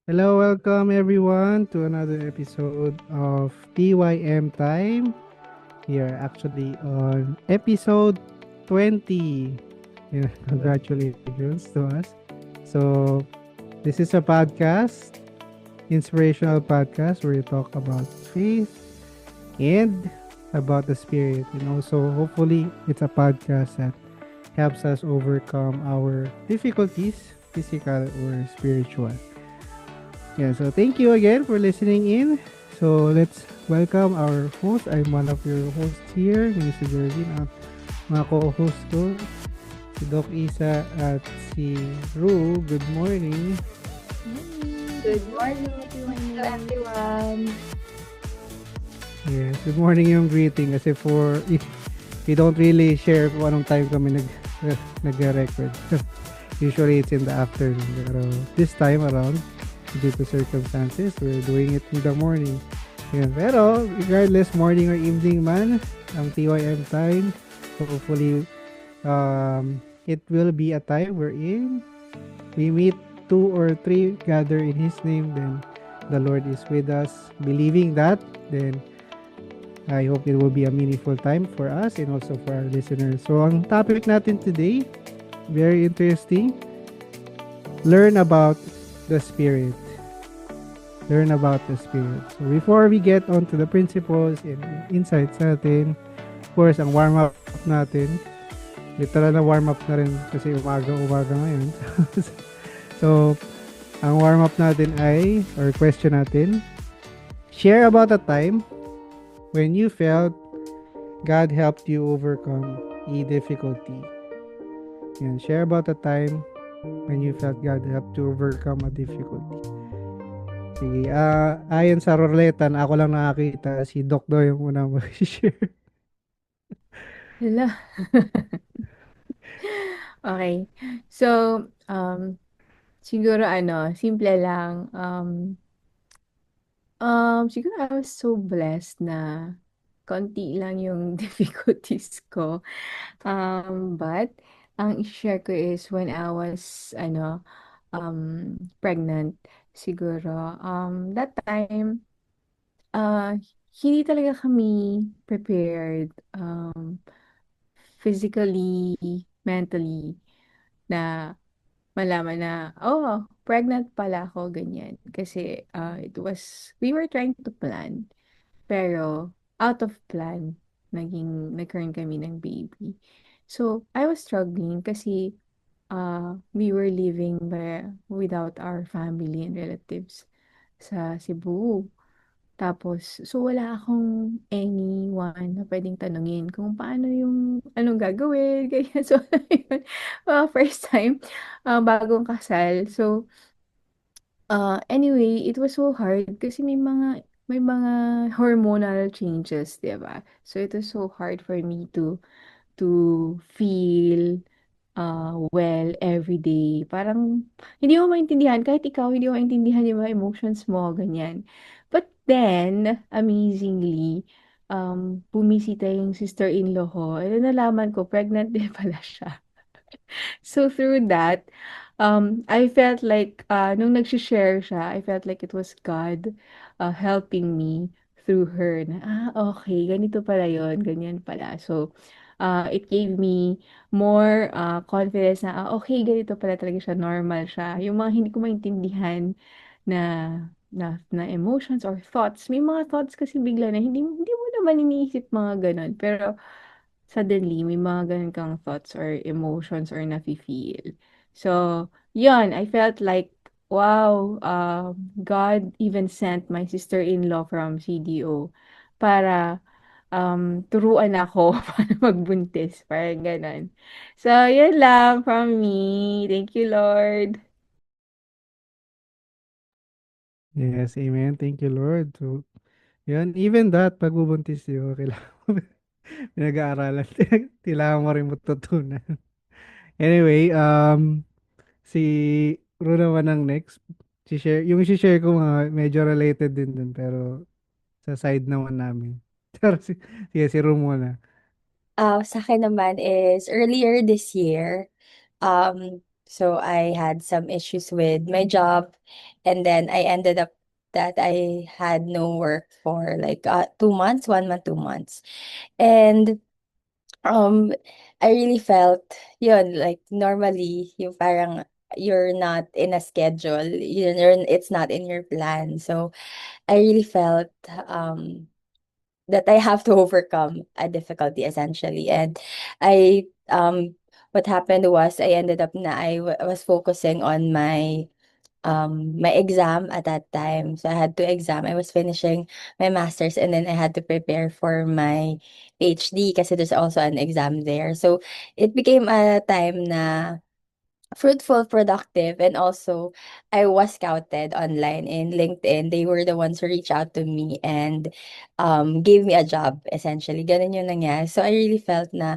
Hello, welcome everyone to another episode of TYM Time. We are actually on episode 20. Yeah, congratulations to us. So, this is a podcast, inspirational podcast where we talk about faith and about the spirit. And also, hopefully, it's a podcast that helps us overcome our difficulties, physical or spiritual. Yeah, so thank you again for listening in. So let's welcome our host. I'm one of your hosts here, si Jervin. At mga co-host ko, si Doc Isa at si Ru. Good morning. Morning. Good morning. Good Hello, morning. everyone. Yes, good morning yung greeting kasi if we don't really share kung anong time kami nag-record. Usually it's in the afternoon. Pero this time around, due to circumstances, we're doing it in the morning. Yan. Pero, regardless, morning or evening man, ang TYM time, hopefully, it will be a time wherein we meet two or three gather in His name, then the Lord is with us. Believing that, then I hope it will be a meaningful time for us and also for our listeners. So, ang topic natin today, very interesting. Learn about the Spirit. Learn about the Spirit. So before we get on to the principles and insights natin, of course, ang warm-up natin, literal na warm-up na rin kasi umaga-umaga ngayon. So, ang warm-up natin or question natin, share about a time when you felt God helped you overcome a difficulty. Yan, share about a time when you felt God helped you overcome a difficulty. Sige, ayon sa ruleta na ako lang nakakita, si Doc daw yung unang mag-share. Hala. Okay. So, siguro simple lang. Siguro I was so blessed na konti lang yung difficulties ko. But ang i-share ko is when I was pregnant siguro. That time, uh, hindi talaga kami prepared. Physically, mentally, na malaman na, oh, pregnant pala ako, ganyan. Kasi we were trying to plan, pero out of plan, nagkaroon kami ng baby. So, I was struggling kasi we were living without our family and relatives sa Cebu. Tapos, so wala akong anyone na puwedeng tanungin kung paano yung anong gagawin, ganyan. So, ayun, first time, bagong kasal. So, anyway, it was so hard kasi may mga hormonal changes, 'di ba? So, it was so hard for me to feel well every day. Parang hindi mo maintindihan kahit ikaw hindi mo maintindihan yung mga emotions mo, ganyan. But then, amazingly, bumisita yung sister-in-law ko and then nalaman ko pregnant din pala siya. So through that, I felt like, nung nagse-share siya, I felt like it was God, helping me through her na, okay, ganito pala yun, ganyan pala. So, it gave me more confidence na, okay, ganito pala talaga siya, normal siya. Yung mga hindi ko maintindihan na na emotions or thoughts. May mga thoughts kasi bigla na hindi mo naman iniisip mga gano'n. Pero suddenly may mga gano'n kang thoughts or emotions or nafi-feel. So, yun, I felt like, wow, God even sent my sister-in-law from CDO para turuan ako paano magbuntis, parang gano'n. So, yun lang from me. Thank you, Lord. Yes, amen. Thank you, Lord. So, yun, even that, pagbubuntis yun, kailangan mo, pinag-aaralan, kailangan mo rin matutunan. Anyway, si Ru naman ang next. Yung share ko mga medyo related din dun, pero sa side naman namin. Pero sige, si Ru muna. Sa'kin naman is earlier this year, um, So I had some issues with my job, and then I ended up that I had no work for like 2 months, 1 month, 2 months. And um I really felt yun, like normally yung parang you're not in a schedule, it's not in your plan. So I really felt that I have to overcome a difficulty essentially. And what happened was I ended up na was focusing on my exam at that time. So I had two exam. I was finishing my master's, and then I had to prepare for my PhD kasi there's also an exam there. So it became a time na fruitful, productive, and also I was scouted online in LinkedIn. They were the ones who reached out to me and gave me a job essentially. Ganun yung nangyari. So I really felt na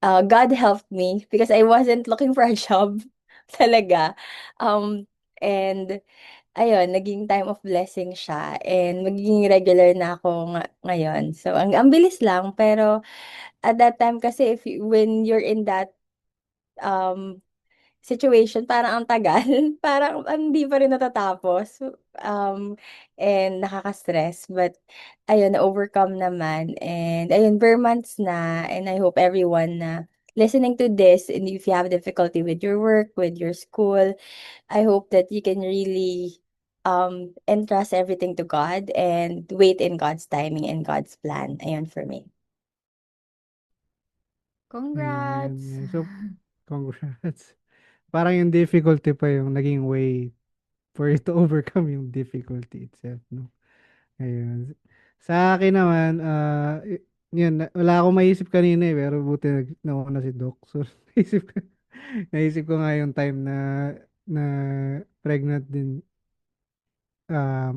God helped me because I wasn't looking for a job talaga. Um, and ayun, naging time of blessing siya and magiging regular na ako ngayon. So ang bilis lang, pero at that time kasi when you're in that um situation, parang ang tagal, parang hindi pa rin natatapos. Um, and nakaka-stress. But, ayun, na-overcome naman. And, ayun, bare months na. And I hope everyone na listening to this, and if you have difficulty with your work, with your school, I hope that you can really entrust everything to God and wait in God's timing and God's plan. Ayun for me. Ayan, Congrats! yan. So, congrats. Parang yung difficulty pa yung naging way for you to overcome yung difficulty itself, no? Ayun. Sa akin naman, yun, wala akong maisip kanina eh, pero buti nauna si Doc. So, naisip ko nga yung time na pregnant din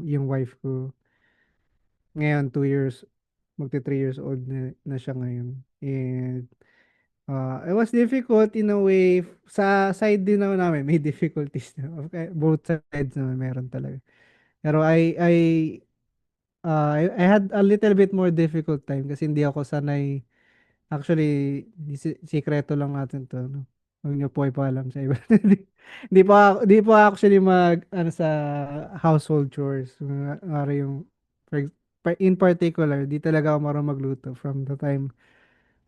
yung wife ko. Ngayon, 2 years, magti 3 years old na siya ngayon. And it was difficult in a way. Sa side din naman namin, may difficulties na. Okay, both sides naman meron talaga. Pero I had a little bit more difficult time kasi hindi ako sanay. Actually, sikreto lang natin to, no? Huwag niyo po ipaalam sa iba. Hindi po actually ano, sa household chores. Yung, in particular, di talaga ako marunong magluto from the time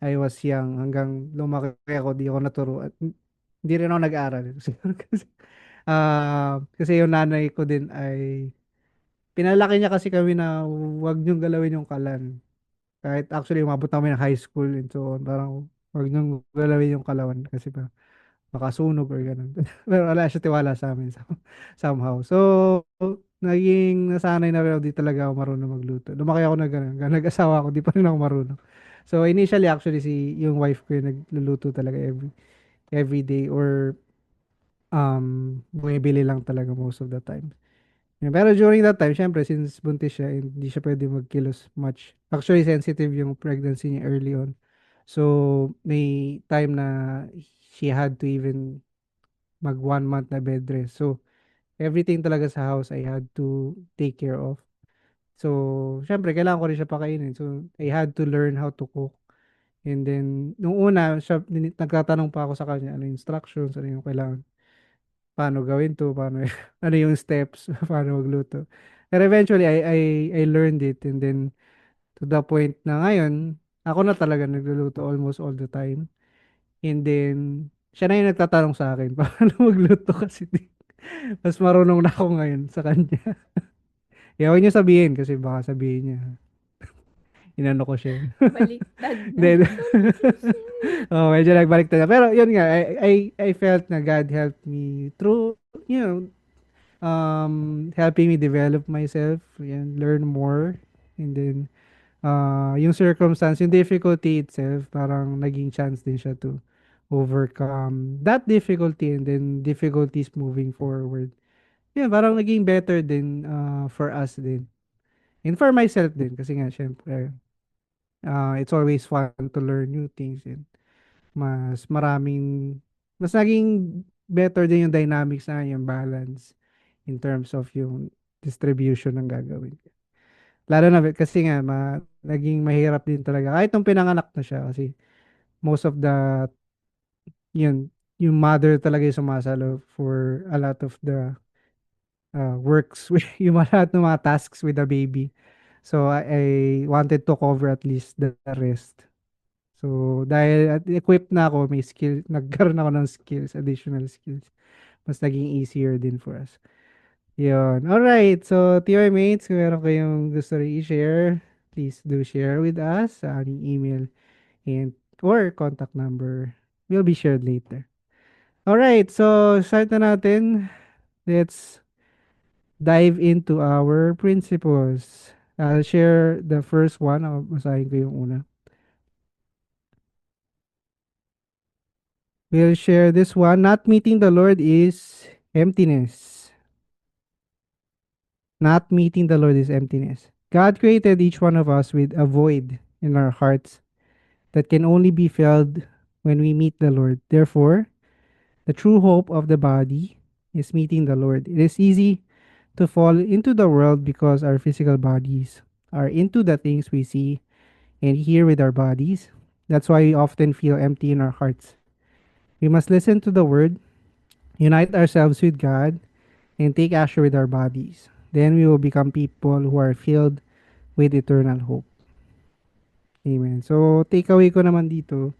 I was young hanggang lumaki ako, di ako naturo. At hindi rin ako nag-aaral. Siguro kasi yung nanay ko din ay pinalaki niya kasi kami na wag niyong galawin yung kalan. Kahit actually umabot kami ng high school and so on, parang wag niyong galawin yung kalawan kasi baka sunog or ganun. Pero wala siya tiwala sa amin somehow. So, naging nasanay na rin ako, di talaga ako marunong magluto. Lumaki ako na ganun. Nag-asawa ako, di pa rin ako marunong. So, initially actually yung wife ko yung nagluluto talaga every day or bumibili lang talaga most of the time. Yeah, pero during that time, syempre, since buntis siya, hindi siya pwede magkilos much. Actually, sensitive yung pregnancy niya early on. So, may time na she had to even mag 1 month na bed rest. So, everything talaga sa house I had to take care of. So, syempre, kailangan ko rin siya pakainin. So, I had to learn how to cook. And then, nung una, nagtatanong pa ako sa kanya, ano yung instructions, ano yung kailangan, paano gawin to, paano, ano yung steps, paano magluto. Pero eventually, I learned it. And then, to the point na ngayon, ako na talaga nagluluto almost all the time. And then, siya na yung nagtatanong sa akin, paano magluto kasi mas marunong na ako ngayon sa kanya. Huwag niyo sabihin kasi baka sabihin niya, inano ko siya. Baliktad na. Then, Don't even say. oh, medyo nagbalik na. Pero yun nga, I felt na God helped me through, you know, helping me develop myself, and learn more. And then, yung circumstance, yung difficulty itself, parang naging chance din siya to overcome that difficulty and then difficulties moving forward. Yeah, parang naging better din for us din. And for myself din, kasi nga, syempre, it's always fun to learn new things and mas naging better din yung dynamics na yung balance in terms of yung distribution ng gagawin. Lalo na kasi nga, naging mahirap din talaga. Kahit nung pinanganak na siya kasi most of the, yun, yung mother talaga yung sumasalo for a lot of the works, yung lahat ng mga tasks with the baby. So I wanted to cover at least the rest. So dahil at equipped na ako, may skill, nagkaroon ako ng skills, additional skills. Mas naging easier din for us. Yun. Alright. So, TY mates, kung meron kayong gusto rin i-share, please do share with us sa aming email and or contact number will be shared later. Alright. So, start na natin. Let's dive into our principles. I'll share the first one. Basahin ko yung una. We'll share this one. Not meeting the Lord is emptiness. Not meeting the Lord is emptiness. God created each one of us with a void in our hearts that can only be filled when we meet the Lord. Therefore, the true hope of the body is meeting the Lord. It is easy to fall into the world because our physical bodies are into the things we see and hear with our bodies. That's why we often feel empty in our hearts. We must listen to the word, unite ourselves with God, and take action with our bodies. Then we will become people who are filled with eternal hope. Amen. So, takeaway ko naman dito,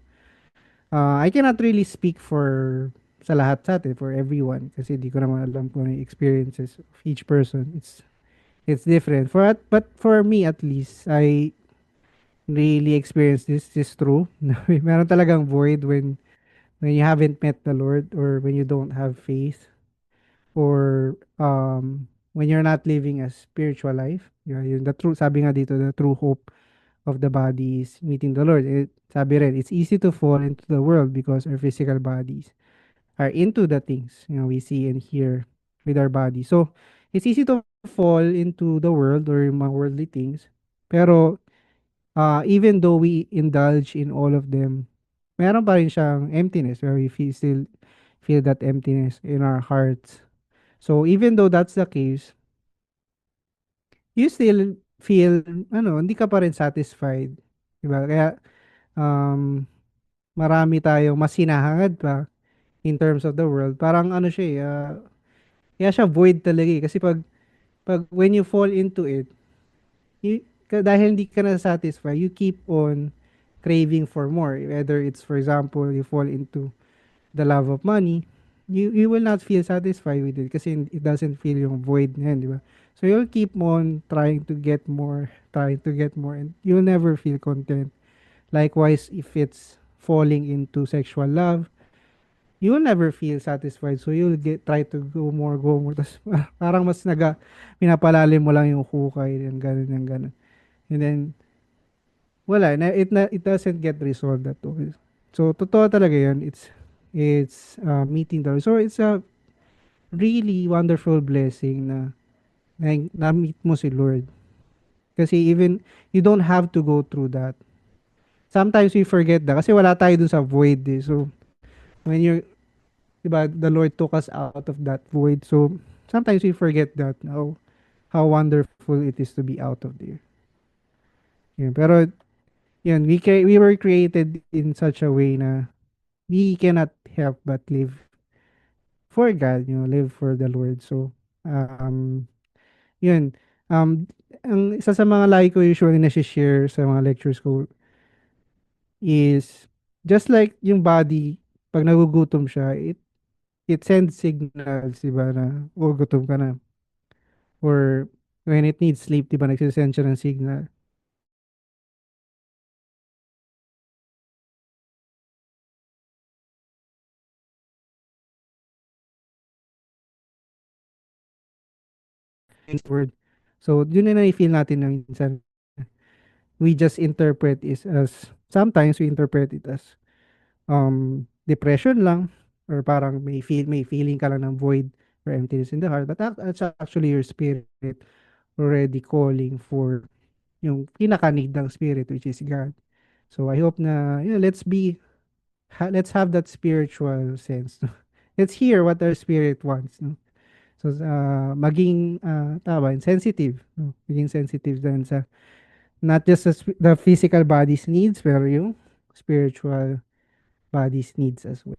I cannot really speak for sa lahat sa atin, for everyone, kasi di ko naman alam kung ano yung experiences of each person. It's different. But for me at least, I really experienced this is true. Meron talagang void when you haven't met the Lord or when you don't have faith or when you're not living a spiritual life. Yeah, yun, the true, sabi nga dito, the true hope of the body is meeting the Lord. Sabi rin, it's easy to fall into the world because our physical bodies are into the things, we see and hear with our body. So, it's easy to fall into the world or yung mga worldly things. Pero, even though we indulge in all of them, meron pa rin siyang emptiness where we still feel that emptiness in our hearts. So, even though that's the case, you still feel, hindi ka pa rin satisfied. Diba? Kaya, um, marami tayong mas hinahangad pa in terms of the world. Parang ano siya kaya siya void talaga eh. Kasi pag when you fall into it, dahil hindi ka na satisfied, you keep on craving for more. Whether it's, for example, you fall into the love of money, you will not feel satisfied with it kasi it doesn't feel yung void na yun, di ba? So you'll keep on trying to get more, and you'll never feel content. Likewise, if it's falling into sexual love, you will never feel satisfied. So you'll try to go more. Tapos parang mas pinapalalim mo lang yung hukay, yung ganun, yung ganun. And then, wala, it doesn't get resolved at all. So, totoo talaga yun. It's meeting the Lord. So, it's a really wonderful blessing na meet mo si Lord. Kasi even, you don't have to go through that. Sometimes we forget that. Kasi wala tayo dun sa void eh. So, when diba, the Lord took us out of that void. So, sometimes we forget that. How wonderful it is to be out of there. Yeah, pero, yun, we were created in such a way na we cannot help but live for God, live for the Lord. So, yun. Ang isa sa mga lagi ko usually na-share sa mga lectures ko is just like yung body, pag nagugutom siya, it sends signals, diba, na, gutom ka na. Or when it needs sleep, diba, nagsisend siya ng signal. Word. So, yun na na-feel natin na minsan. We just interpret it as, sometimes we interpret it as depression lang, or parang may feeling ka lang ng void or emptiness in the heart, but that's actually your spirit already calling for yung pinaka-need ng spirit, which is God. So I hope na let's have that spiritual sense, no? Let's hear what our spirit wants, no? So maging sensitive, no? Maging sensitive din sa not just the physical body's needs, pero yung spiritual body's needs as well.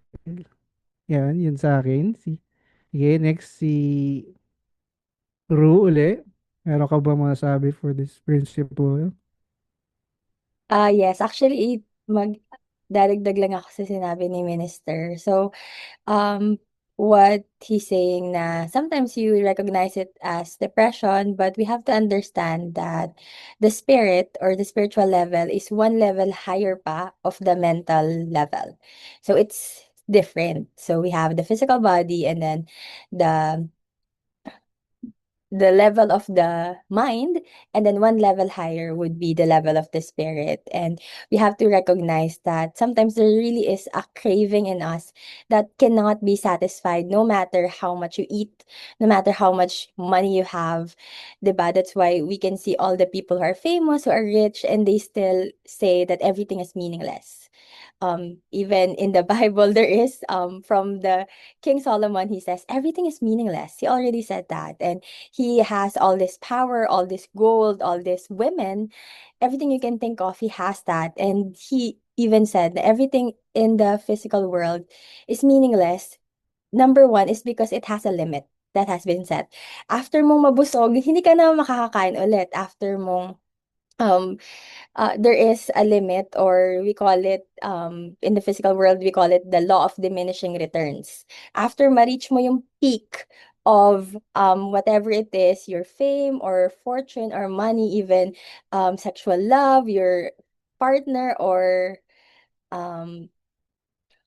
Yan, yun sa akin. Sige, next si Ru uli. Meron ka ba masabi for this principle? Yes, actually, dadagdag lang ako sa sinabi ni Minister. So, um what he's saying na sometimes you recognize it as depression, but we have to understand that the spirit or the spiritual level is one level higher pa of the mental level. So it's different. So we have the physical body, and then the the level of the mind, and then one level higher would be the level of the spirit. And we have to recognize that sometimes there really is a craving in us that cannot be satisfied no matter how much you eat, no matter how much money you have, diba? That's why we can see all the people who are famous, who are rich, and they still say that everything is meaningless. Even in the Bible, there is from the King Solomon, he says everything is meaningless. He already said that. And he has all this power, all this gold, all this women, everything you can think of, he has that. And he even said that everything in the physical world is meaningless. Number one is because it has a limit that has been set. After mong mabusog, hindi ka na makakakain ulit. After mong um there is a limit, or we call it in the physical world, we call it the law of diminishing returns. After ma-reach mo yung peak of whatever it is, your fame or fortune or money, even sexual love, your partner, or um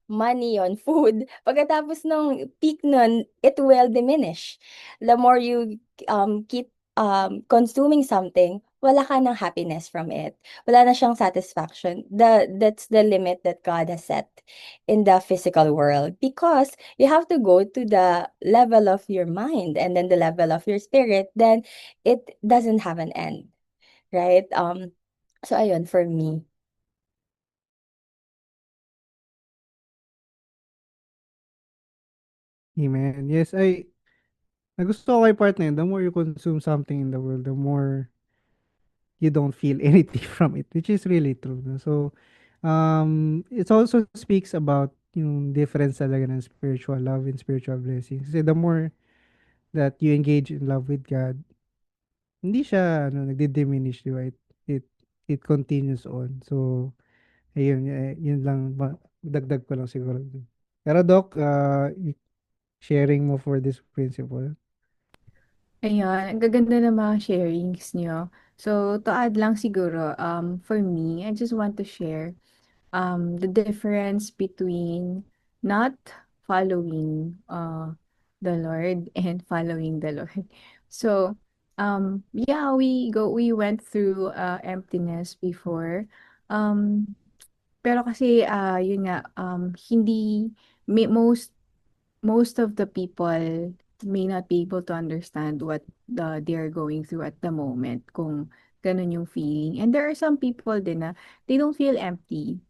money on food, pagkatapos ng peak nun, it will diminish. The more you keep consuming something, wala ka ng happiness from it. Wala na siyang satisfaction. That's the limit that God has set in the physical world, because you have to go to the level of your mind and then the level of your spirit, then it doesn't have an end, right? So ayun for me. Amen. Yes, nagusto ko kay part na yun. The more you consume something in the world, the more you don't feel anything from it, which is really true. No? So, it also speaks about yung difference talaga ng spiritual love and spiritual blessings. Kasi the more that you engage in love with God, hindi siya nagdi-diminish, di ba? It, it continues on. So, ayun, yun lang, dagdag ko lang siguro. Pero Doc, sharing mo for this principle. Ayan, ang gaganda ng mga sharings niyo. So, to add lang siguro, for me, I just want to share the difference between not following the Lord and following the Lord. So, yeah, we went through emptiness before. Um, pero kasi yun nga hindi most of the people may not be able to understand what they're going through at the moment kung ganun yung feeling. And there are some people din na they don't feel empty,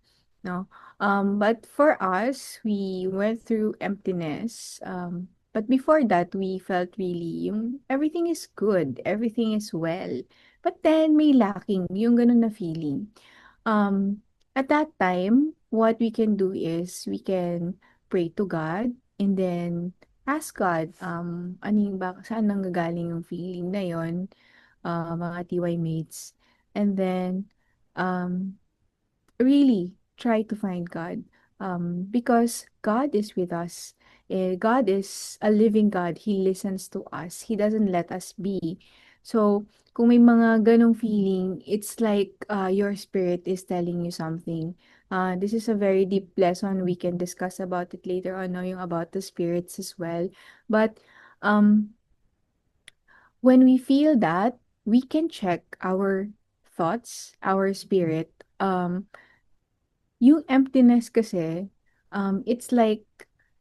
no? But for us, we went through emptiness. But before that, we felt really yung everything is good, everything is well. But then may lacking yung ganun na feeling. Um, at that time, what we can do is we can pray to God and then ask God, ano yung saan nanggagaling yung feeling na yon, mga TY mates. And then, um, really try to find God. Because God is with us. God is a living God. He listens to us. He doesn't let us be. So, kung may mga ganong feeling, it's like your spirit is telling you something. This is a very deep lesson. We can discuss about it later on, no, yung about the spirits as well. But um, when we feel that, we can check our thoughts, our spirit. Yung emptiness kasi, it's like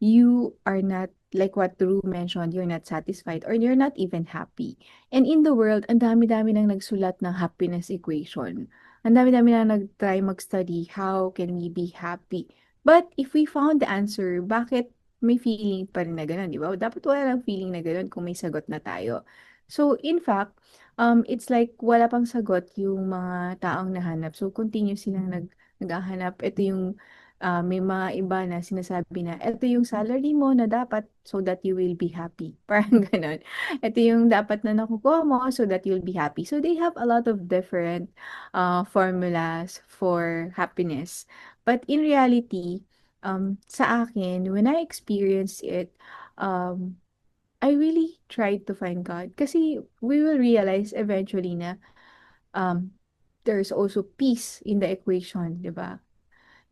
you are not, like what Drew mentioned, you're not satisfied or you're not even happy. And in the world, ang dami-dami nang nagsulat ng happiness equation. Ang dami-dami nang nag-try mag-study, how can we be happy? But if we found the answer, bakit may feeling pa rin na gano'n, di ba? Dapat wala lang feeling na gano'n kung may sagot na tayo. So, in fact, it's like wala pang sagot yung mga taong nahanap. So, continue silang naghahanap. Ito yung May mga iba na sinasabi na, eto yung salary mo na dapat so that you will be happy. Parang ganon. Ito yung dapat na nakukuha mo so that you'll be happy. So they have a lot of different formulas for happiness. But in reality, sa akin, when I experience it, um, I really tried to find God. Kasi we will realize eventually na um, there's also peace in the equation, di ba?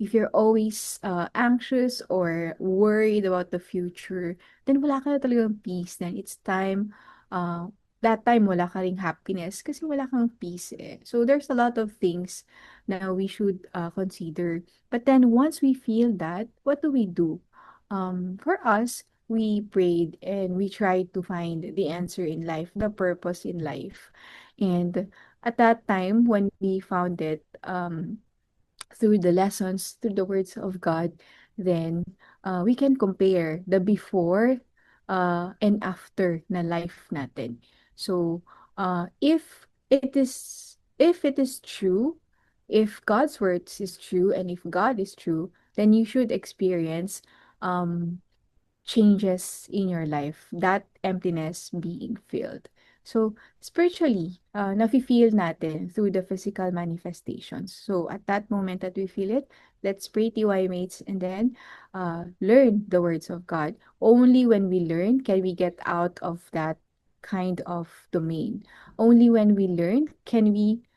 If you're always anxious or worried about the future, then wala ka na talagang peace. Then it's time, uh, that time wala ka ring happiness kasi wala kang peace eh. So there's a lot of things na we should consider. But then once we feel that, what do we do? For us, we prayed and we tried to find the answer in life, the purpose in life. And at that time, when we found it, through the lessons, through the words of God, then we can compare the before and after na life natin. So, if it is true, if God's words is true, and if God is true, then you should experience um changes in your life, that emptiness being filled. So, spiritually, nafe-feel natin through the physical manifestations. So, at that moment that we feel it, let's pray TY mates and then learn the words of God. Only when we learn can we get out of that kind of domain. Only when we learn can we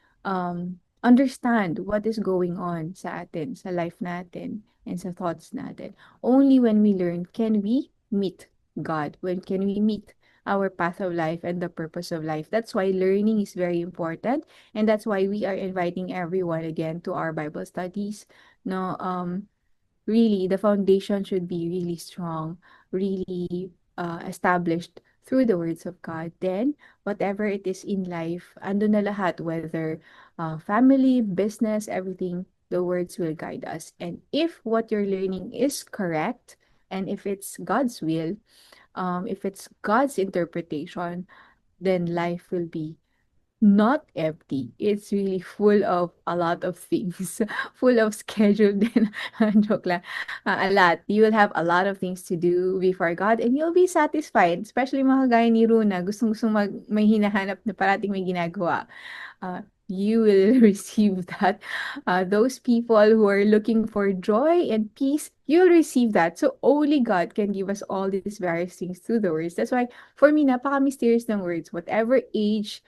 understand what is going on sa atin, sa life natin, and sa thoughts natin. Only when we learn can we meet God, when can we meet our path of life and the purpose of life. That's why learning is very important, and that's why we are inviting everyone again to our Bible studies. No, really the foundation should be really strong, really established through the words of God. Then, whatever it is in life, ando na lahat, whether family, business, everything, the words will guide us. And if what you're learning is correct, and if it's God's will, if it's God's interpretation, then life will be not empty. It's really full of a lot of things, full of schedule din. Joke lang. A lot. You will have a lot of things to do before God and you'll be satisfied. Especially mga kagaya ni Runa, gustong-gusto may hinahanap na parating may ginagawa. You will receive that. Those people who are looking for joy and peace, you'll receive that. So only God can give us all these various things through the words. That's why, for me, napaka-mysterious ng words. Whatever age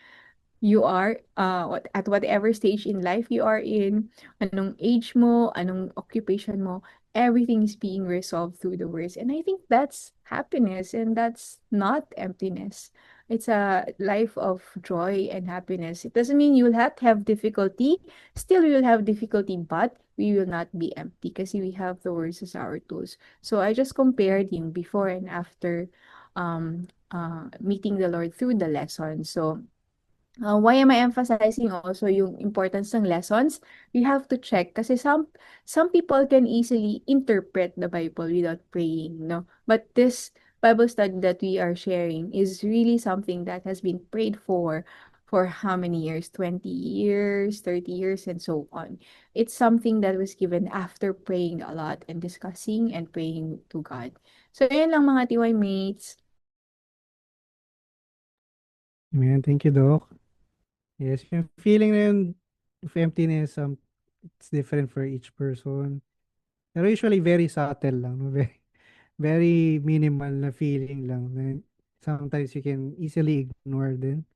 you are, at whatever stage in life you are in, anong age mo, anong occupation mo, everything is being resolved through the words. And I think that's happiness and that's not emptiness. It's a life of joy and happiness. It doesn't mean you'll have difficulty. Still, we will have difficulty, but we will not be empty kasi we have the words as our tools. So I just compared yung before and after meeting the Lord through the lesson. So, why am I emphasizing also yung importance ng lessons? We have to check kasi some people can easily interpret the Bible without praying, no? But this Bible study that we are sharing is really something that has been prayed for how many years? 20 years, 30 years, and so on. It's something that was given after praying a lot and discussing and praying to God. So, yun lang mga TY mates. Amen. Thank you, Doc. Yes, yung feeling na yun of emptiness, it's different for each person. Pero usually very subtle lang, no? Very, very minimal na feeling lang. Then sometimes you can easily ignore din.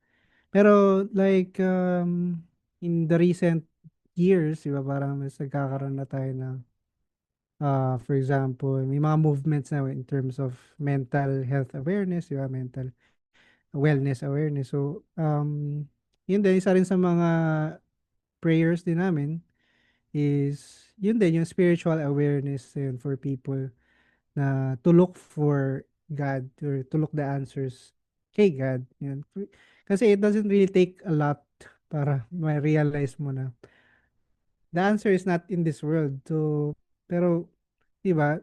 Pero like in the recent years, di ba, parang mas nagkakaroon na tayo ng for example, may mga movements na in terms of mental health awareness, di ba, mental wellness awareness. So, yun din, isa rin sa mga prayers din namin is yun din, yung spiritual awareness yun for people na to look for God or to look the answers kay God. Yun. Kasi it doesn't really take a lot para ma-realize mo na the answer is not in this world. So, pero, di ba,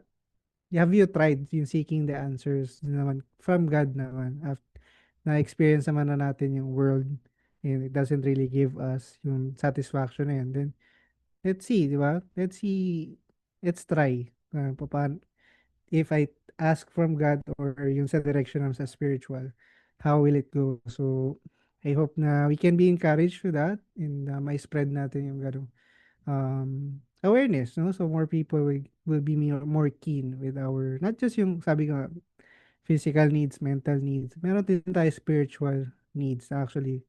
have you tried yung seeking the answers naman from God naman? Na-experience naman na natin yung world and it doesn't really give us yung satisfaction na yun. Then, let's see, di ba? Let's see let's try. If I ask from God or yung sa direction ng sa spiritual, how will it go? So, I hope na we can be encouraged to that and may spread natin yung ganong awareness, no? So, more people will be more keen with our, not just yung, sabi ko, nga, physical needs, mental needs. Meron din tayo spiritual needs na actually,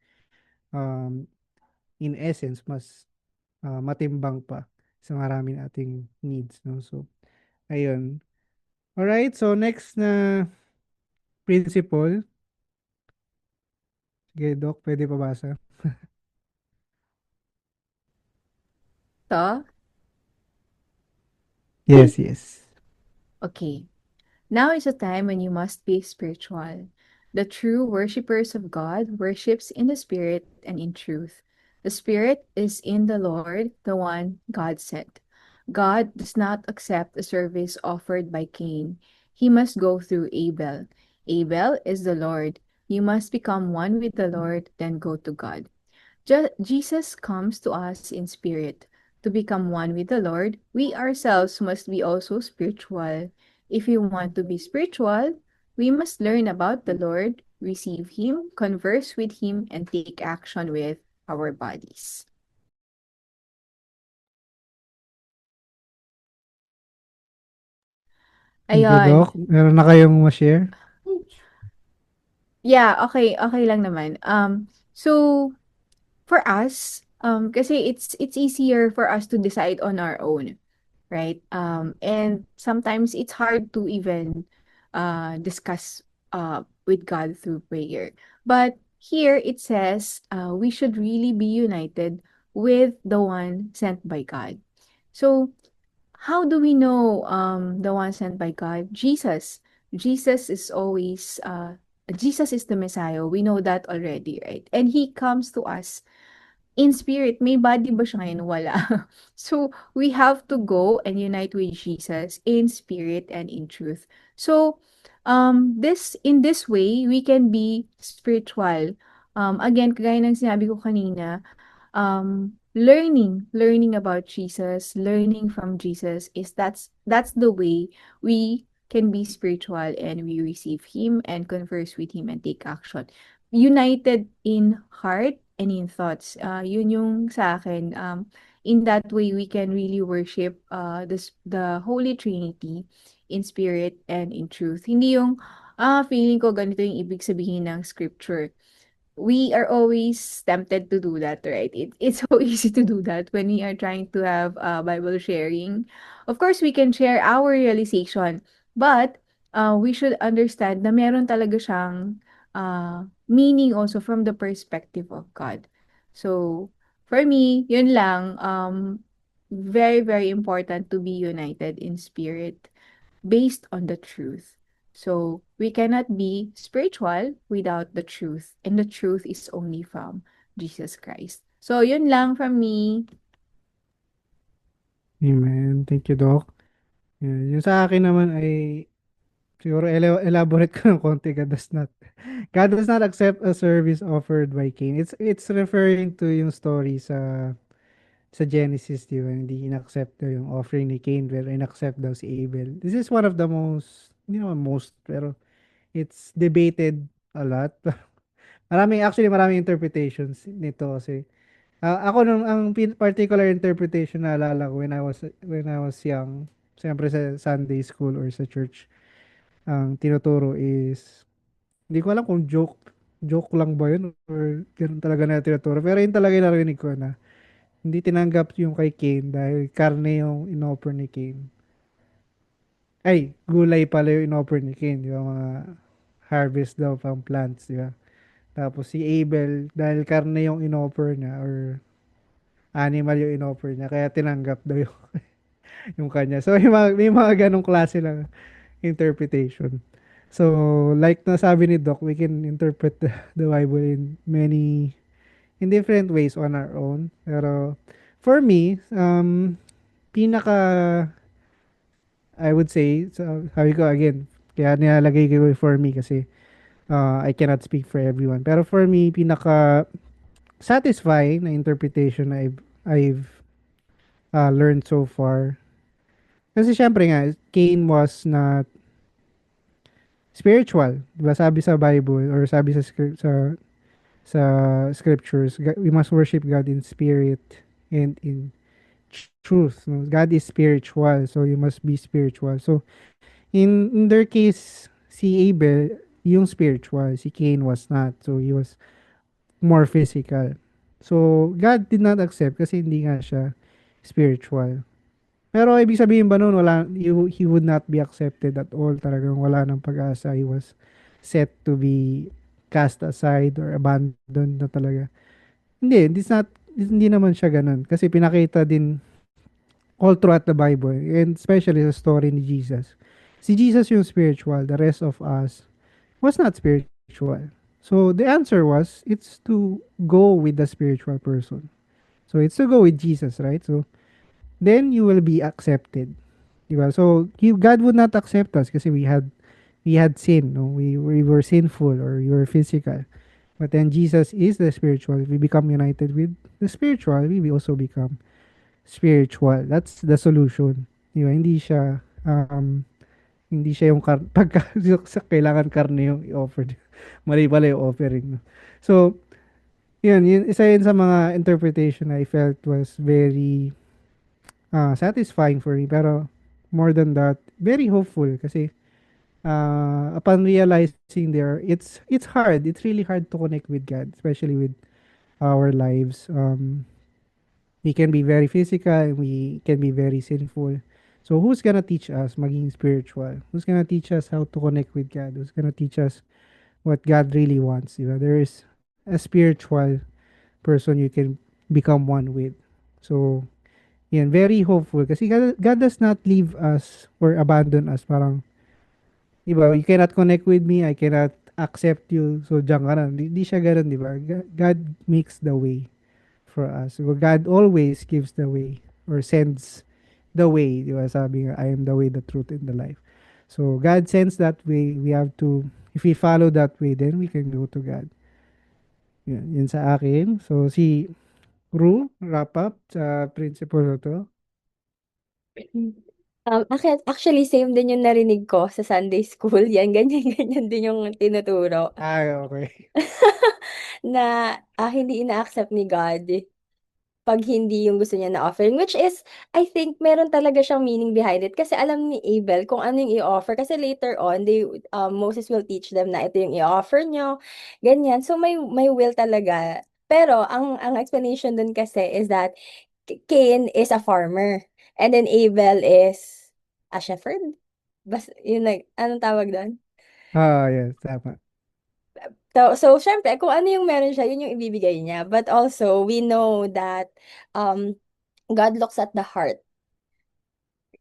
um, in essence, mas matimbang pa sa marami nating needs, no? So, ayun. Alright, so next na principle. Sige, Doc, pwede pabasa? To? Yes, yes. Okay. Now is a time when you must be spiritual. The true worshippers of God worships in the spirit and in truth. The spirit is in the Lord, the one God sent. God does not accept a service offered by Cain. He must go through Abel. Abel is the Lord. You must become one with the Lord, then go to God. Jesus comes to us in spirit. To become one with the Lord, we ourselves must be also spiritual. If we want to be spiritual, we must learn about the Lord, receive Him, converse with Him, and take action with our bodies. Thank you, Ayun. Doc. Meron na kayong ma-share? Yeah, okay, okay lang naman. So for us, kasi it's easier for us to decide on our own, right? And sometimes it's hard to even discuss with God through prayer. But here it says we should really be united with the one sent by God. So how do we know the one sent by God? Jesus. Jesus is always Jesus is the Messiah. We know that already, right? And he comes to us in spirit. May body ba siya ngayon? Wala. So, we have to go and unite with Jesus in spirit and in truth. So, in this way, we can be spiritual. Again, kagaya ng sinabi ko kanina, learning about Jesus, learning from Jesus is that's the way we can be spiritual and we receive him and converse with him and take action. United in heart and in thoughts. Yun yung sa akin. In that way, we can really worship the Holy Trinity in spirit and in truth. Hindi yung, feeling ko ganito yung ibig sabihin ng scripture. We are always tempted to do that, right? It's so easy to do that when we are trying to have Bible sharing. Of course, we can share our realization, but we should understand na meron talaga siyang meaning also from the perspective of God. So, for me, yun lang, very, very important to be united in spirit based on the truth. So we cannot be spiritual without the truth, and the truth is only from Jesus Christ. So yun lang from me. Amen. Thank you, Doc. Yeah, yung sa akin naman ay siguro elaborate ko ng konti. God does not accept a service offered by Cain. It's referring to yung story sa Genesis, di ba? Hindi inaccept daw yung offering ni Cain, pero inaccept daw si Abel. This is one of the most, hindi naman most, pero it's debated a lot. Maraming interpretations nito kasi ako nung ang particular interpretation na alala ko when I was young, siyempre sa Sunday school or sa church, ang tinuturo is hindi ko alam kung joke lang ba yun or ganun talaga na tinuturo. Pero yun talaga yung narinig ko na hindi tinanggap yung kay Cain dahil karne yung inoffer ni Cain. Ay, gulay pala yung inoffer ni Cain, di ba? Mga harvest daw pang plants, di ba? Tapos si Abel, dahil karne yung inoffer niya or animal yung inoffer niya, kaya tinanggap daw yung, yung kanya. So, may mga ganong klase lang interpretation. So, like na sabi ni Doc, we can interpret the Bible in different ways on our own. Pero, for me, pinaka, I would say, so, sabi ko again, kaya nilalagay ko yung for me kasi I cannot speak for everyone. Pero for me, pinaka satisfying na interpretation na I've learned so far Kasi syempre nga, Cain was not spiritual. Diba sabi sa Bible or sabi sa scriptures, we must worship God in spirit and in truth. No? God is spiritual, so you must be spiritual. So in their case, si Abel, yung spiritual, si Cain was not. So he was more physical. So God did not accept kasi hindi nga siya spiritual. Pero ibig sabihin ba nun, he would not be accepted at all. Talagang wala ng pag-asa. He was set to be cast aside or abandoned na talaga. Hindi naman siya ganun. Kasi pinakita din all throughout the Bible and especially the story ni Jesus. Si Jesus yung spiritual, the rest of us was not spiritual. So the answer was, it's to go with the spiritual person. So it's to go with Jesus, right? So then you will be accepted. Diba? So God would not accept us kasi we had sin, no? We were sinful or we were physical. But then Jesus is the spiritual. If we become united with the spiritual, we will also become spiritual. That's the solution. Di ba? Hindi siya yung pagka kailangan karne yung i-offer. Mali pala yung offering. No? So, yun, isa yun sa mga interpretation I felt was very satisfying for me. Pero, more than that, very hopeful kasi upon realizing there, it's hard. It's really hard to connect with God, especially with our lives. We can be very physical, we can be very sinful. So who's gonna teach us maging spiritual? Who's gonna teach us how to connect with God? Who's gonna teach us what God really wants? You know, there is a spiritual person you can become one with. So, yan, very hopeful. Kasi God does not leave us or abandon us. Parang, di ba, you cannot connect with me, I cannot accept you, so diyan ka na. Di siya ganun, di ba? God makes the way for us. So God always gives the way or sends the way. Di ba? Sabi nga, I am the way, the truth, and the life. So God sends that way. We have to, if we follow that way, then we can go to God. Yun sa akin. So si Ru, wrap up sa principle na to. Actually, same din yung narinig ko sa Sunday school. Yan, ganyan, ganyan din yung tinuturo. Okay. Na hindi ina-accept ni God pag hindi yung gusto niya na offering. Which is, I think, meron talaga siyang meaning behind it. Kasi alam ni Abel kung ano yung i-offer. Kasi later on, Moses will teach them na ito yung i-offer nyo. Ganyan. So, may will talaga. Pero, ang explanation dun kasi is that Cain is a farmer. And then Abel is a shepherd. Yun, anong tawag doon? Yes, tama. So, syempre, kung ano yung meron siya, yun yung ibibigay niya. But also, we know that um, God looks at the heart.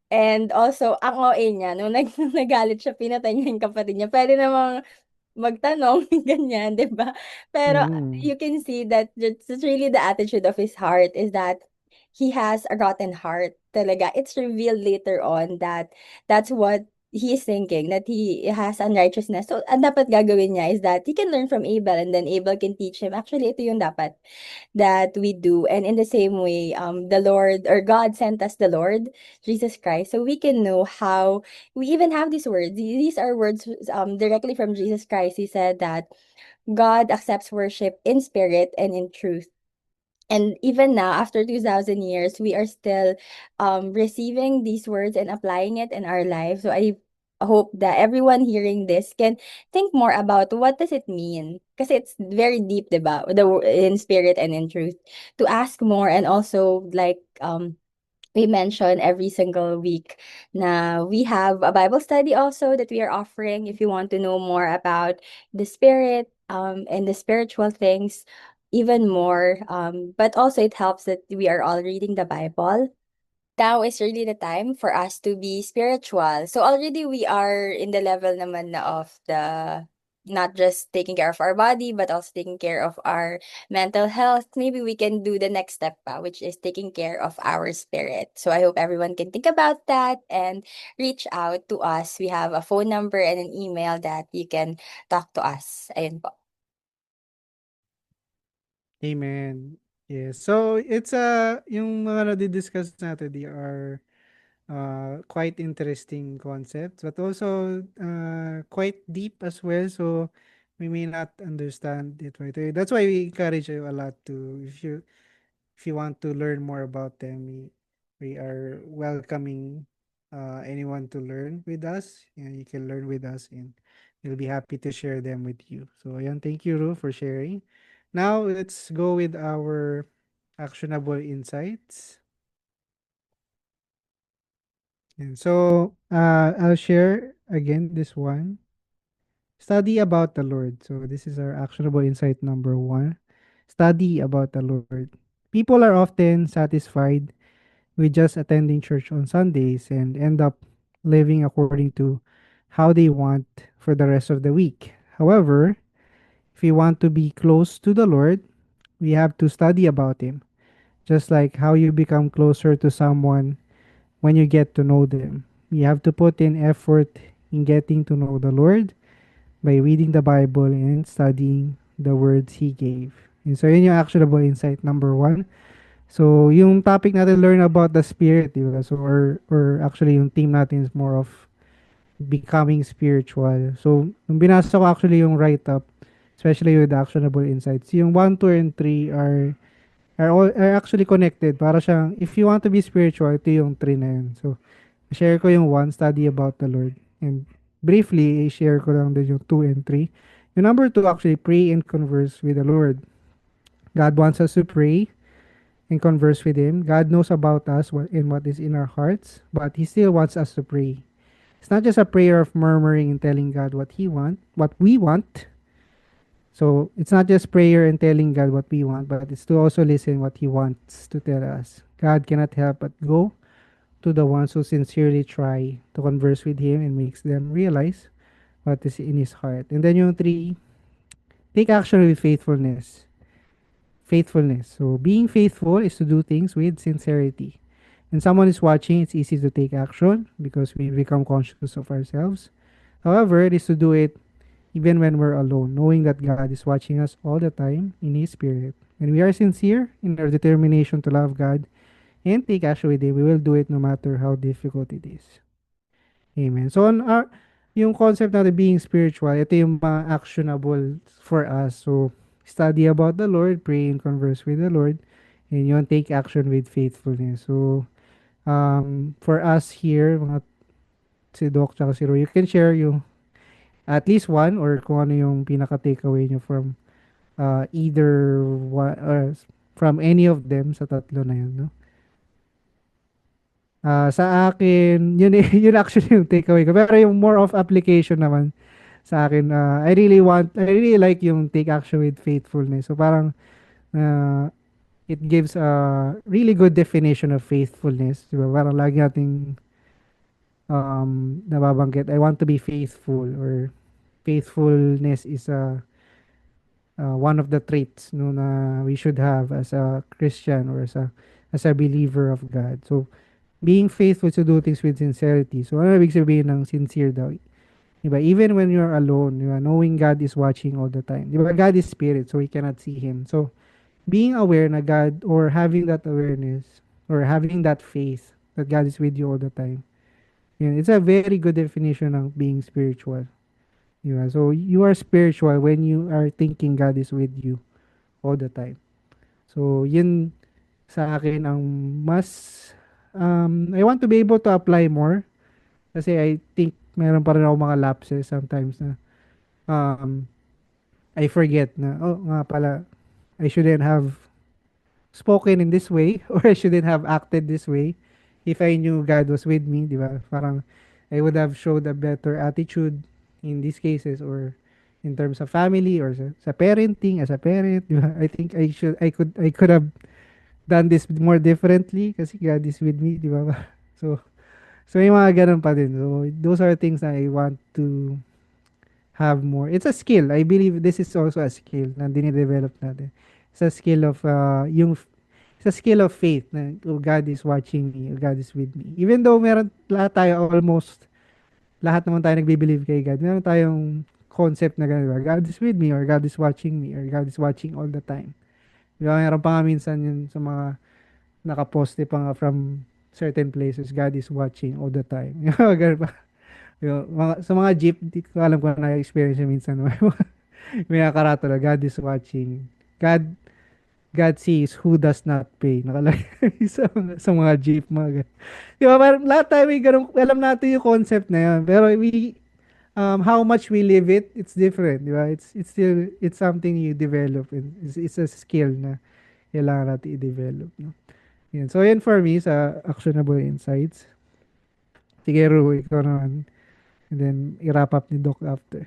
And also, ang OA niya, nung nung nagalit siya, pinatay niya yung kapatid niya. Pwede namang magtanong, ganyan, 'di ba? Pero Mm. you can see that it's really the attitude of his heart is that he has a rotten heart. Talaga, it's revealed later on that that's what he is thinking, that he has unrighteousness. So, ang dapat gagawin niya is that he can learn from Abel and then Abel can teach him. Actually, ito yung dapat that we do. And in the same way, the Lord or God sent us the Lord, Jesus Christ, so we can know how we even have these words. These are words directly from Jesus Christ. He said that God accepts worship in spirit and in truth. And even now, after 2,000 years, we are still receiving these words and applying it in our lives. So I hope that everyone hearing this can think more about what does it mean. Because it's very deep, diba? In spirit and in truth. To ask more and also like we mention every single week na we have a Bible study also that we are offering if you want to know more about the spirit and the spiritual things even more. But also it helps that we are all reading the Bible. Now is really the time for us to be spiritual. So already we are in the level naman na of the not just taking care of our body but also taking care of our mental health. Maybe we can do the next step pa, which is taking care of our spirit. So I hope everyone can think about that and reach out to us. We have a phone number and an email that you can talk to us. Ayun po. Amen. Yes. So, it's yung mga nadi-discuss natin, they are quite interesting concept, but also quite deep as well. So we may not understand it right away. That's why we encourage you a lot to, if you want to learn more about them, we are welcoming anyone to learn with us, and you can learn with us, and we'll be happy to share them with you. So ayan, thank you, Ru, for sharing. Now let's go with our actionable insights. And so I'll share again this one. Study about the Lord. So this is our actionable insight number one. Study about the Lord. People are often satisfied with just attending church on Sundays and end up living according to how they want for the rest of the week. However, if we want to be close to the Lord, we have to study about Him, just like how you become closer to someone when you get to know them. You have to put in effort in getting to know the Lord by reading the Bible and studying the words He gave. And so yun yung actionable insight number one. So yung topic natin, learn about the Spirit, di ba? So or actually yung theme natin is more of becoming spiritual. So nung binasa ko actually yung write-up, especially with the actionable insights, yung 1, 2, and 3 are actually connected. Para siyang, if you want to be spiritual, ito yung 3 na yun. So, share ko yung 1, study about the Lord. And briefly, i-share ko lang din yung 2 and 3. Yung number 2, actually, pray and converse with the Lord. God wants us to pray and converse with Him. God knows about us and what is in our hearts, but He still wants us to pray. It's not just a prayer of murmuring and telling God what what we want. So it's not just prayer and telling God what we want, but it's to also listen what He wants to tell us. God cannot help but go to the ones who sincerely try to converse with Him and makes them realize what is in His heart. And then yung 3, take action with faithfulness. Faithfulness. So being faithful is to do things with sincerity. When someone is watching, it's easy to take action because we become conscious of ourselves. However, it is to do it even when we're alone, knowing that God is watching us all the time in His Spirit. When we are sincere in our determination to love God and take action with Him, we will do it no matter how difficult it is. Amen. So on our, yung concept natin being spiritual, ito yung mga actionable for us. So study about the Lord, pray and converse with the Lord, and yun, take action with faithfulness. So for us here, mga si Doc tsaka si Roy, you can share yung at least one or kung ano yung pinaka takeaway nyo from either one or from any of them sa tatlo na yun, no? Sa akin, yun, yun actually yung takeaway ko. Pero yung more of application naman sa akin, I really like yung take action with faithfulness. So parang, it gives a really good definition of faithfulness. Diba? Parang lagi nating nababanggit, I want to be faithful, or faithfulness is one of the traits, no, na we should have as a Christian or as a believer of God. So being faithful to do things with sincerity. So ano ibig sabihin ng sincere daw? Diba? Even when you're alone, diba? Knowing God is watching all the time. Diba? God is spirit, so we cannot see Him. So being aware na God, or having that awareness, or having that faith that God is with you all the time. Yun, it's a very good definition of being spiritual. Diba? So you are spiritual when you are thinking God is with you all the time. So yun sa akin ang mas I want to be able to apply more kasi I think meron pa rin ako mga lapses sometimes na I forget na nga pala, I shouldn't have spoken in this way or I shouldn't have acted this way if I knew God was with me, di ba? Parang I would have showed a better attitude in these cases, or in terms of family, or sa parenting as a parent, di ba? I think I could have done this more differently kasi God is with me, di ba? So yung mga ganun pa din. So those are things that I want to have more. It's a skill. I believe this is also a skill na dinidevelop natin. It's a skill of it's a skill of faith na, oh, God is watching me, oh, God is with me. Even though meron lahat tayo, almost lahat naman tayo nagbe-believe kay God, meron tayong concept na gano'n, diba? God is with me, or God is watching me, or God is watching all the time. Diba? Meron pa nga minsan yun sa mga nakaposte pa nga from certain places, God is watching all the time. Yung mga ganun ba? Sa mga jeep, di ko alam kung na-experience yun minsan. May nakaratula, God is watching. God God sees who does not pay. Nakalagay sa mga jeep, mga ganun. Di ba? Parang lahat tayo may ganun, alam natin yung concept na yun. Pero how much we live it, it's different, di ba? It's still, it's something you develop. And it's a skill na kailangan natin i-develop. No? Yan. So, yan for me sa actionable insights. Sige, Ru, ikaw naman. And then, i-wrap up ni Doc after.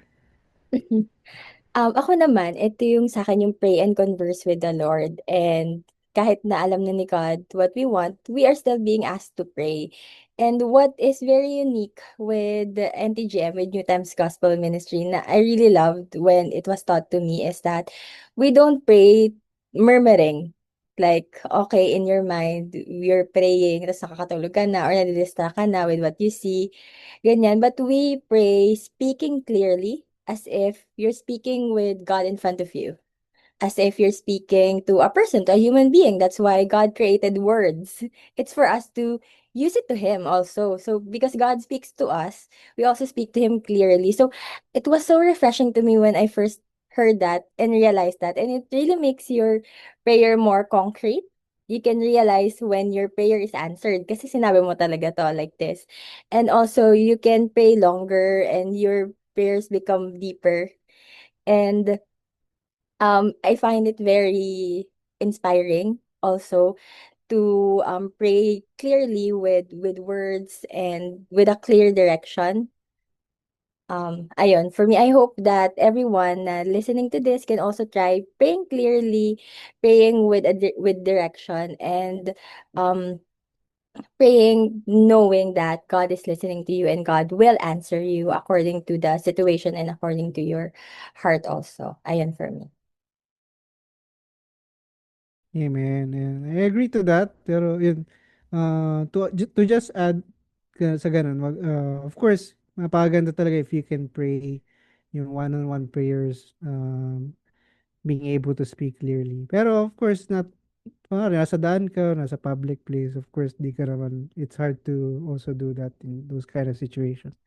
Ako naman, ito yung sa akin yung pray and converse with the Lord. And kahit na alam na ni God what we want, we are still being asked to pray. And what is very unique with the NTGM, with New Times Gospel Ministry, na I really loved when it was taught to me is that we don't pray murmuring. Like, okay, in your mind, you're praying, tapos nakakatulog ka na or nadidistract ka na with what you see. Ganyan. But we pray speaking clearly as if you're speaking with God in front of you, as if you're speaking to a person, to a human being. That's why God created words. It's for us to use it to Him also. So, because God speaks to us, we also speak to Him clearly. So, it was so refreshing to me when I first heard that and realized that. And it really makes your prayer more concrete. You can realize when your prayer is answered kasi sinabi mo talaga to like this. And also, you can pray longer and your prayers become deeper. And I find it very inspiring also to pray clearly with words and with a clear direction. Ayun, for me, I hope that everyone listening to this can also try praying clearly, praying with with direction, and um praying knowing that God is listening to you and God will answer you according to the situation and according to your heart also. Ayun for me. Amen. And I agree to that. Pero yun, to just add sa ganun, of course, mapaganda talaga if you can pray yung one-on-one prayers, being able to speak clearly. Pero of course, not, nasa daan ka, nasa public place, of course, di ka naman, it's hard to also do that in those kind of situations.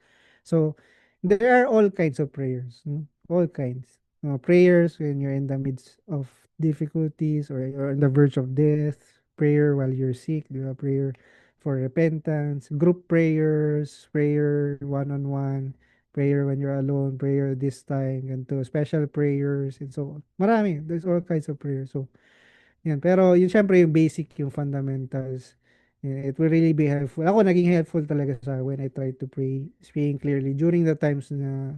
So there are all kinds of prayers, no? All kinds. Prayers when you're in the midst of difficulties or on the verge of death, prayer while you're sick, di ba? Prayer for repentance, group prayers, prayer one-on-one, prayer when you're alone, prayer this time, ganito, special prayers, and so on. Marami. There's all kinds of prayers. So, yan. Pero yun syempre yung basic, yung fundamentals. It will really be helpful. Ako naging helpful talaga sa when I try to pray, speaking clearly during the times na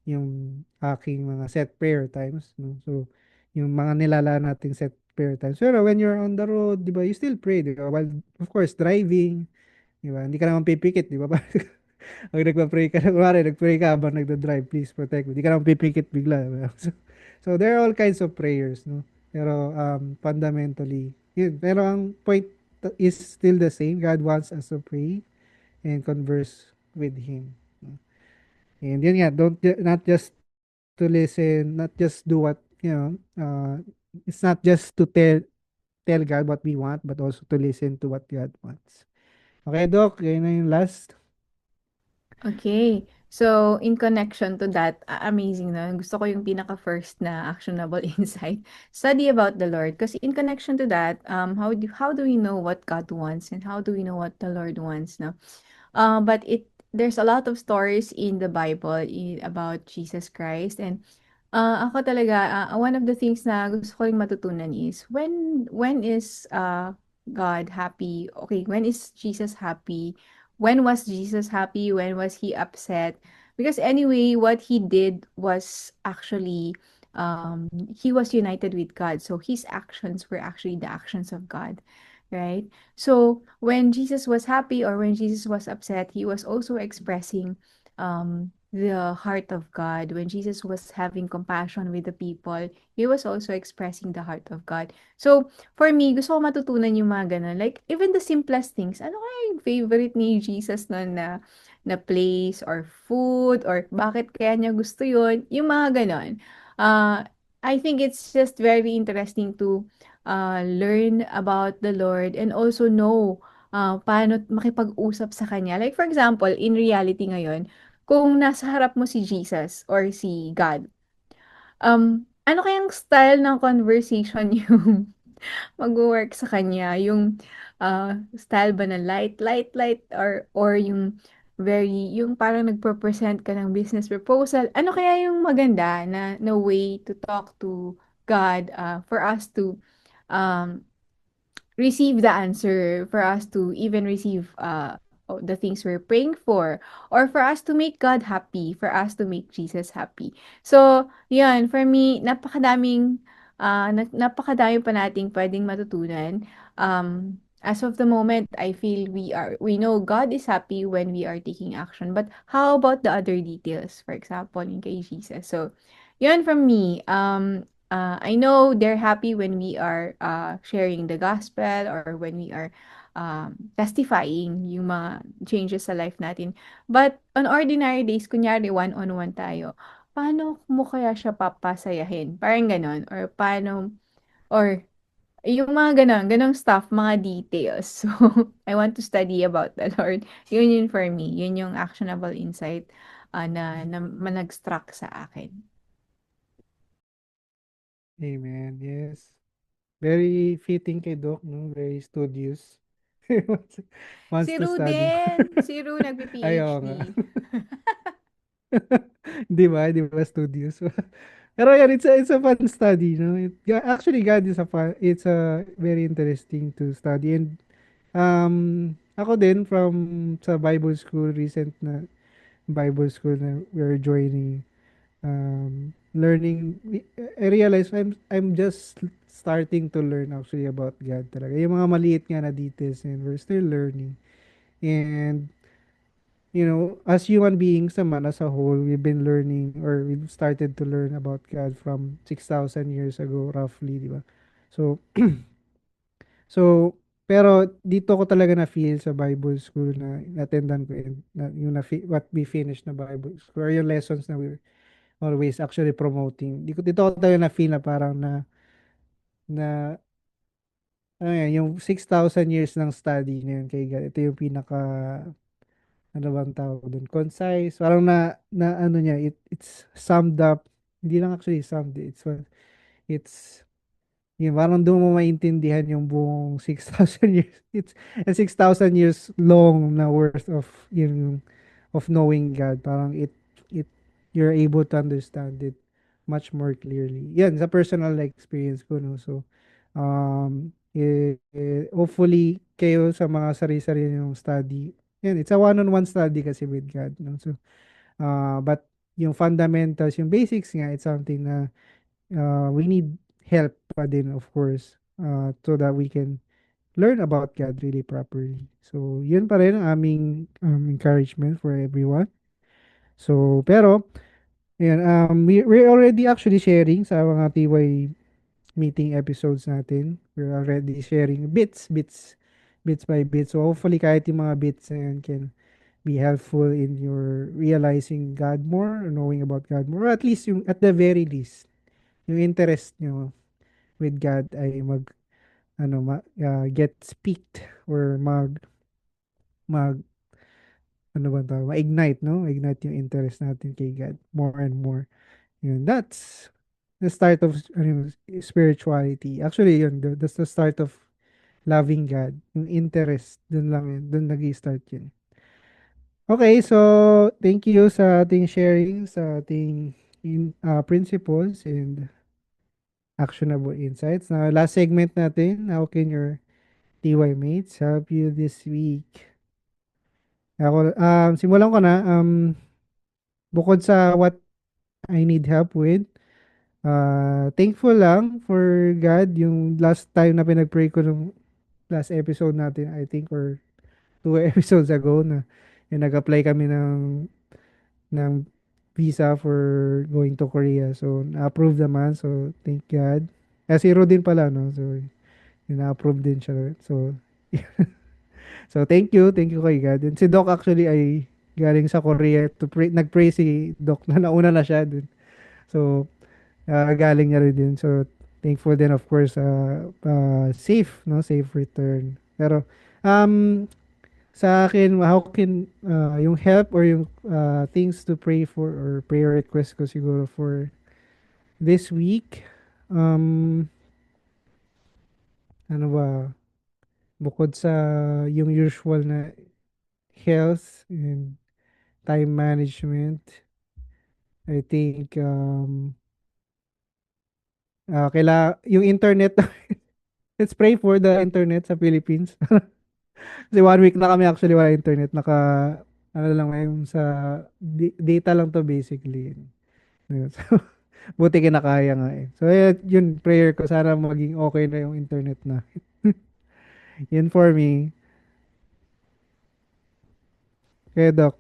yung aking mga set prayer times. No? So, yung mga nilalaan nating set prayer times. Pero when you're on the road, di ba, you still pray, di ba? While, of course, driving, di ba? Hindi ka naman pipikit, di ba? Pag nagpa-pray ka, kunwari, nag-pray ka habang nagda-drive, please protect me. Hindi ka naman pipikit bigla. Di ba? So, there are all kinds of prayers, no? Pero fundamentally, yun. Pero ang point is still the same. God wants us to pray and converse with Him. No? And yun nga, not just to listen, not just do what, it's not just to tell God what we want, but also to listen to what God wants. Okay, Doc, yun na yung last. Okay. So, in connection to that, amazing na. Gusto ko yung pinaka-first na actionable insight. Study about the Lord. Kasi in connection to that, how do we know what God wants and how do we know what the Lord wants, no? But there's a lot of stories in the Bible about Jesus Christ, and ako talaga, one of the things na gusto ko ring matutunan is when is God happy? Okay, when is Jesus happy? When was Jesus happy? When was he upset? Because anyway, what he did was actually he was united with God. So his actions were actually the actions of God, right? So when Jesus was happy or when Jesus was upset, he was also expressing the heart of God. When Jesus was having compassion with the people, he was also expressing the heart of God. So for me, gusto ko matutunan yung mga ganun. Like, even the simplest things. Ano kaya yung favorite ni Jesus na place or food or bakit kaya niya gusto yun? Yung mga ganun. I think it's just very interesting to learn about the Lord and also know paano makipag-usap sa kanya. Like for example, in reality ngayon, kung nasa harap mo si Jesus or si God, ano kayang style ng conversation yung magwo-work sa kanya? Yung style ba na light, light, light or yung yung parang nagpo-present ka ng business proposal. Ano kaya yung maganda na way to talk to God for us to um receive the answer, for us to even receive the things we're praying for for us to make God happy, for us to make Jesus happy. So, yun, for me, napakadami pa nating pwedeng matutunan. As of the moment, I feel we know God is happy when we are taking action. But how about the other details? For example, in kay Jesus. So, yun from me. I know they're happy when we are sharing the gospel or when we are testifying yung mga changes sa life natin. But on ordinary days, kunyari one-on-one tayo, paano mo kaya siya papasayahin? Parang ganon. Or yung mga ganong stuff, mga details. So, I want to study about the Lord. Yun for me. Yun yung actionable insight na manag-struck sa akin. Amen. Yes. Very fitting kay Doc, no? Very studious. Wants wants Si to Ru study. din. Si Ru Ay, oo nagpi-PhD. nga. 'Di ba? 'Di ba studious? Pero yan, it's a fun study, no? Actually, God is it's a very interesting to study. And ako din sa Bible school, recent na Bible school na we're joining, learning, I realize I'm just starting to learn actually about God talaga. Yung mga maliit nga na details, and we're still learning. And as human beings naman as a whole, we've been learning, or we've started to learn about God from 6,000 years ago roughly, di ba? So, so pero dito ko talaga na feel sa Bible school na attendan ko, what we finished na Bible school, or yung lessons na we're always actually promoting. Dito ko talaga na feel na parang na ano yan, yung 6,000 years ng study na yun kay God. Ito yung pinaka, ano bang tawag doon? Concise. Parang na ano niya, it's summed up. Hindi lang actually summed, it's parang doon mo maintindihan yung buong 6,000 years. It's a 6,000 years long na worth of of knowing God. Parang it you're able to understand it much more clearly. Yan, sa personal experience ko, no? So, hopefully, kayo sa mga sari-sarili yung study. Yan, it's a one-on-one study kasi with God, no? So, but yung fundamentals, yung basics nga, it's something na we need help pa din, of course, so that we can learn about God really properly. So, yun pa rin ang aming encouragement for everyone. So, pero, ayan, we're already actually sharing sa mga TY meeting episodes natin. We're already sharing bits by bits. So, hopefully, kahit yung mga bits na yan can be helpful in your realizing God more, or knowing about God more, or at least at the very least, yung interest nyo with God ay get piqued, or mag ano ba tawag, ma-ignite, no? Ignite yung interest natin kay God more and more. Yun, that's the start of spirituality. Actually, that's the start of loving God. Yung interest, dun lang yun. Dun nag-i-start yun. Okay, so thank you sa ating sharing, sa ating principles and actionable insights. Now, last segment natin, how can your TY mates help you this week? Ako, simulan ko na. Bukod sa what I need help with, thankful lang for God. Yung last time na pinag-pray ko nung last episode natin, I think, or two episodes ago, na yung nag-apply kami ng visa for going to Korea. So, na-approve naman. So, thank God. Kasi din pala, no? So, na-approve din siya. So, so thank you. Thank you kay God. And si Doc actually ay galing sa Korea to pray. Nag-pray si Doc na nauna na siya dun. So, galing niya rin din. So, thankful din, of course, safe, no? Safe return. Pero, um, sa akin, how can, yung help or yung things to pray for or prayer request ko siguro for this week, um, ano ba, bukod sa yung usual na health and time management, I think, yung internet, let's pray for the internet sa Philippines. Kasi 1 week na kami actually wala internet. Ano lang ngayon sa data lang to basically. Ayun. So, buti kinakaya nga eh. So, yun, prayer ko. Sana maging okay na yung internet na. Yun for me. Kaya, Doc.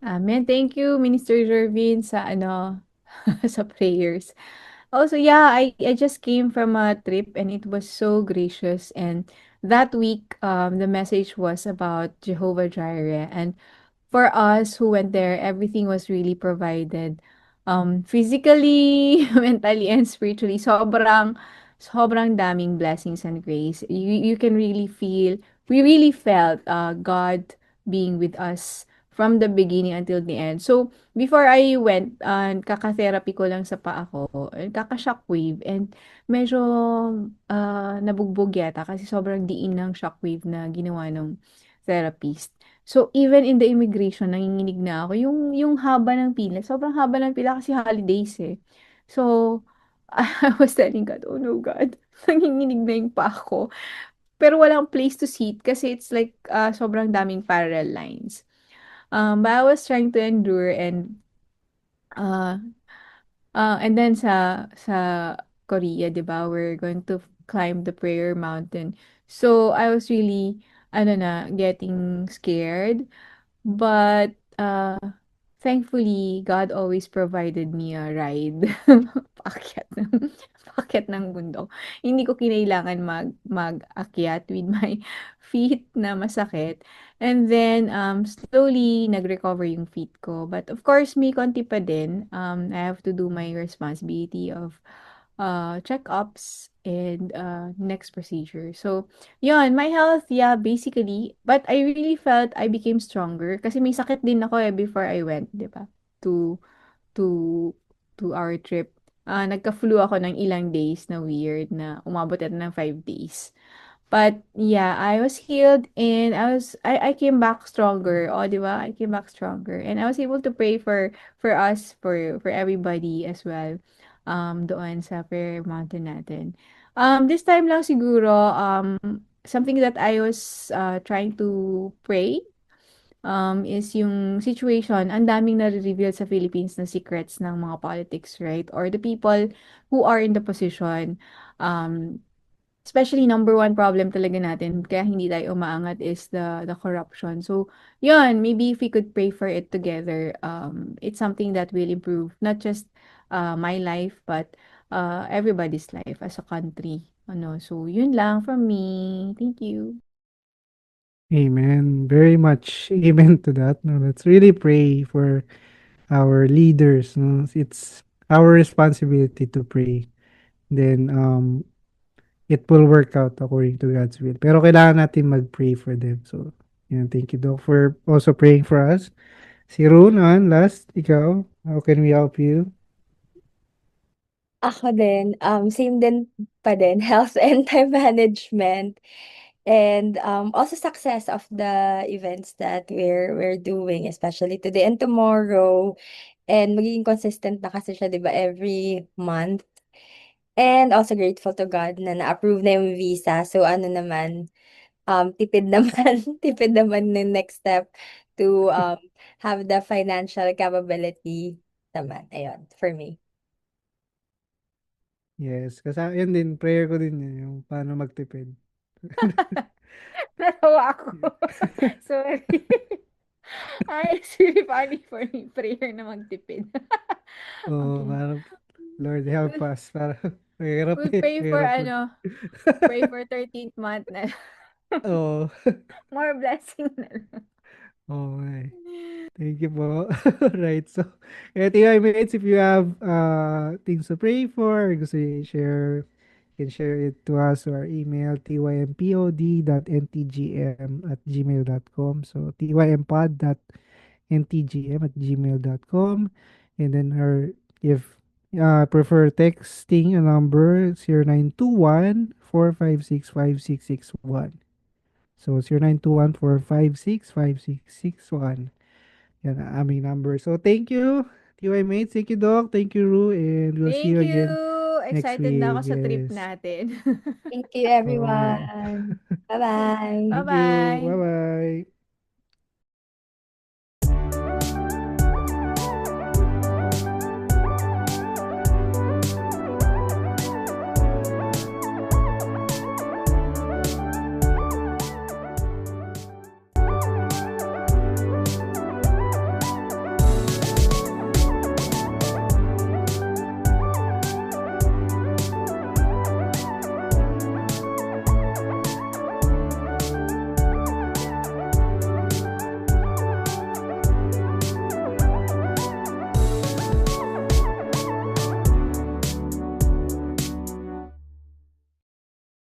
Amen. Thank you, Minister Jervin, sa ano, sa prayers. Also, yeah, I just came from a trip and it was so gracious. And that week, the message was about Jehovah Jireh. And for us who went there, everything was really provided. Physically, mentally, and spiritually. Sobrang daming blessings and grace. You can really feel, we really felt God being with us from the beginning until the end. So, before I went, kaka-therapy ko lang sa paa ko, kaka-shockwave, and medyo nabugbog yata kasi sobrang diin ng shockwave na ginawa ng therapist. So, even in the immigration, nanginginig na ako. Yung haba ng pila, sobrang haba ng pila kasi holidays eh. So, I was telling God, oh no God, nanginginig na yung pa ako. Pero walang place to sit kasi it's like sobrang daming parallel lines. But I was trying to endure uh, and then sa Korea, 'di ba, we're going to climb the prayer mountain. So, I was really, ano na, getting scared. But, thankfully, God always provided me a ride. Paakyat ng paakyat ng bundok. Hindi ko kinailangan mag-akyat with my feet na masakit. And then, slowly nag-recover yung feet ko. But of course, may konti pa din. I have to do my responsibility of checkups and next procedure. So, yun, my health, yeah, basically. But I really felt I became stronger kasi may sakit din ako eh before I went, 'di ba? To to to our trip. Nagka-flu ako ng ilang days na weird na umabot ata ng 5 days. But yeah, I was healed and I came back stronger. Oh, 'di ba? I came back stronger and I was able to pray for us, for everybody as well. Doon sa prayer mountain natin. This time lang siguro something that I was trying to pray is yung situation, ang daming nare-reveal sa Philippines na secrets ng mga politics, right? Or the people who are in the position. Um, Especially number one problem talaga natin kaya hindi tayo umaangat is the corruption. So, yun, maybe if we could pray for it together, it's something that will improve not just my life but everybody's life as a country. Ano, so yun lang from me. Thank you. Amen. Very much amen to that. No, let's really pray for our leaders. No? It's our responsibility to pray. Then, it will work out according to God's will. Pero kailangan natin mag-pray for them. So, yan. Thank you, Doc, for also praying for us. Si Ronan, last, ikaw, how can we help you? Ako din, same din pa din, health and time management. And also success of the events that we're doing, especially today and tomorrow. And magiging consistent na kasi siya, 'di ba, every month. And also grateful to God na na-approve na yung visa. So ano naman, tipid naman, tipid naman yung next step to have the financial capability naman. Ayun, for me. Yes, kasi yun din, prayer ko din yun, yung paano magtipid. Natawa ako. Sorry. Ay, it's really funny for me. Prayer na magtipid. Oo, Okay. parang, Lord, help We'll, us. Parang, mahirap we'll eh, pray for mahirap ano, pray for 13th month na. Oo. More blessing na lang. Okay. Thank you po. Right. So, TI mates, if you have things to pray for, gusto i-share can share it to us or our email tympod.ntgm@gmail.com. So tympod.ntgm@gmail.com. And then our, if prefer texting a number, 0921-456-5661. So 0921-456-5661. Yan ang aming number. So thank you, TY mates. Thank you, Doc. Thank you, Ru. And we'll see you Thank you! again next Excited na ako week. sa trip Yes. natin. Thank you, Oo. everyone. Bye-bye. Thank you. Bye-bye! Bye-bye.